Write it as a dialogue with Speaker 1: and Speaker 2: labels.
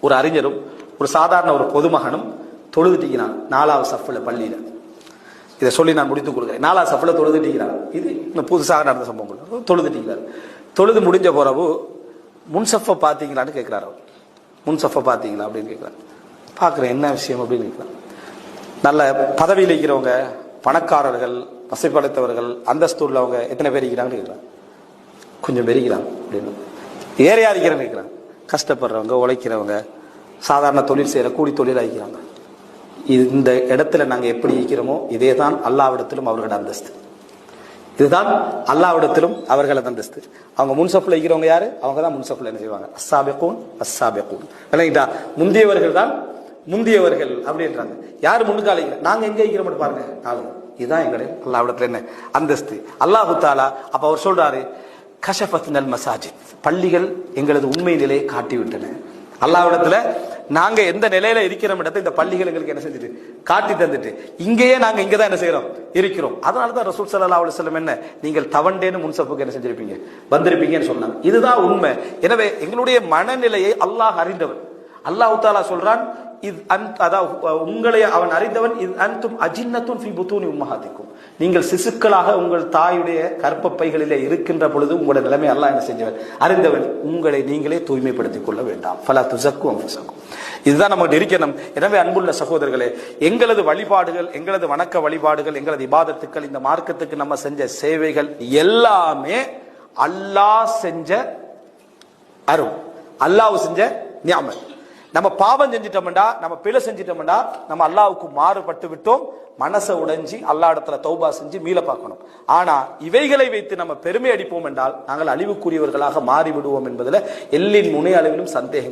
Speaker 1: ஒரு அறிஞரும் ஒரு சாதாரண ஒரு பொதுமகனும் தொழுதுட்டிக்கிறான் 4வது சஃப்ல பள்ளியில. இதை சொல்லி நான் முடித்துக் கொடுக்குறேன். 4வது சஃப்ல தொழுதுட்டிக்கிறான். இது புதுசாக நடந்த சம்பவங்கள். தொழுதுட்டிக்கிறார். தொழுது முடிஞ்ச பிறகு முன்சஃபை பார்த்தீங்களான்னு கேட்கிறார். அவர் முன்சஃபை பார்த்தீங்களா அப்படின்னு கேட்கிறார். பார்க்குறேன், என்ன விஷயம் அப்படின்னு கேட்கிறார். நல்ல பதவியில் இருக்கிறவங்க, பணக்காரர்கள், வசைப்படைத்தவர்கள், அந்தஸ்து உள்ளவங்க எத்தனை பேர் இருக்கிறாங்கன்னு கேட்கிறாங்க. கொஞ்சம் பேர் இருக்கிறாங்க அப்படின்னு. வேற யார் இருக்கிறாங்க கேட்கிறாங்க. கஷ்டப்படுறவங்க, உழைக்கிறவங்க, சாதாரண தொழில் செய்யற கூலி தொழில் ஆகிக்கிறாங்க. இந்த இடத்துல நாங்கள் எப்படி இருக்கிறோமோ இதே தான் அல்லாவிடத்திலும் அவர்களோட அந்தஸ்து. இதுதான் அல்லாவிடத்திலும் அவர்களது அந்தஸ்து. அவங்க முன்சஃப்ல இருக்கிறவங்க யாரு? அவங்க தான் முன்சஃப்ல என்ன செய்வாங்க? அஸ்ஸாபிகூன் அஸ்ஸாபிகூன். இல்லைங்களா? முந்தியவர்கள் தான் முந்தியவர்கள் அப்படின்றாங்க. யாரு முன்னுக்கால நாங்க எங்க இருக்கிறோம் பாருங்க. இதுதான் எங்களுடைய அல்லாவிடத்துல என்ன அந்தஸ்து. அல்லாஹு தாலா அப்ப அவர் சொல்றாரு, கஷஃபத்னல் மசாஜித், பள்ளிகள் எங்களது உண்மை நிலையை காட்டிவிட்டன. அல்லாஹ்விடத்துல நாங்க எந்த நிலையில இருக்கிறோம் இடத்தை இந்த பள்ளிகள் எங்களுக்கு என்ன செஞ்சுட்டு காட்டி தந்துட்டு இங்கேயே நாங்க இங்கதான் என்ன செய்யறோம் இருக்கிறோம். அதனாலதான் ரசூல் ஸல்லல்லாஹு அலைஹி வஸல்லம் என்ன நீங்கள் தவண்டேன்னு முன்சப்புக்கு என்ன செஞ்சிருப்பீங்க வந்திருப்பீங்கன்னு சொன்னாங்க. இதுதான் உண்மை. எனவே எங்களுடைய மனநிலையை அல்லாஹ் அறிந்தவன். அல்லாஹ் தஆலா சொல்றான், உங்களை அவன் அறிந்தவன். நீங்கள் சிசுக்களாக உங்கள் தாயுடைய கற்பப்பைகளிலே இருக்கின்ற பொழுது உங்களுடைய நிலைமை அல்லாஹ் என்ன செஞ்சவன் அறிந்தவன். உங்களை நீங்களே தூய்மைப்படுத்திக் கொள்ள வேண்டாம். ஃபலா துஸக்கு அன்ஃபுஸக்கும். இதுதான் நமக்கு இருக்கணும். எனவே அன்புள்ள சகோதரர்களே, எங்களது வழிபாடுகள், எங்களது வணக்க வழிபாடுகள், எங்களது இபாதத்துக்கள், இந்த மார்க்கத்துக்கு நம்ம செஞ்ச சேவைகள் எல்லாமே அல்லாஹ் செஞ்ச அருள், அல்லாஹ் செஞ்ச நியாமத். நம்ம பாவம் செஞ்சிட்டோம்டா, நம்ம பிழை செஞ்சிட்டோம்டா, நம்ம அல்லாஹ்வுக்கு மாறுபட்டு விட்டோம். மனசை உடைஞ்சி அல்லாஹ் இடத்துல தௌபா செஞ்சு மீள பார்க்கணும். ஆனா இவைகளை வைத்து நம்ம பெருமை அடிப்போம் என்றால் நாங்கள் அழிவுக்குரியவர்களாக மாறிவிடுவோம் என்பதில் எல்லின் முனை அளவிலும் சந்தேகம்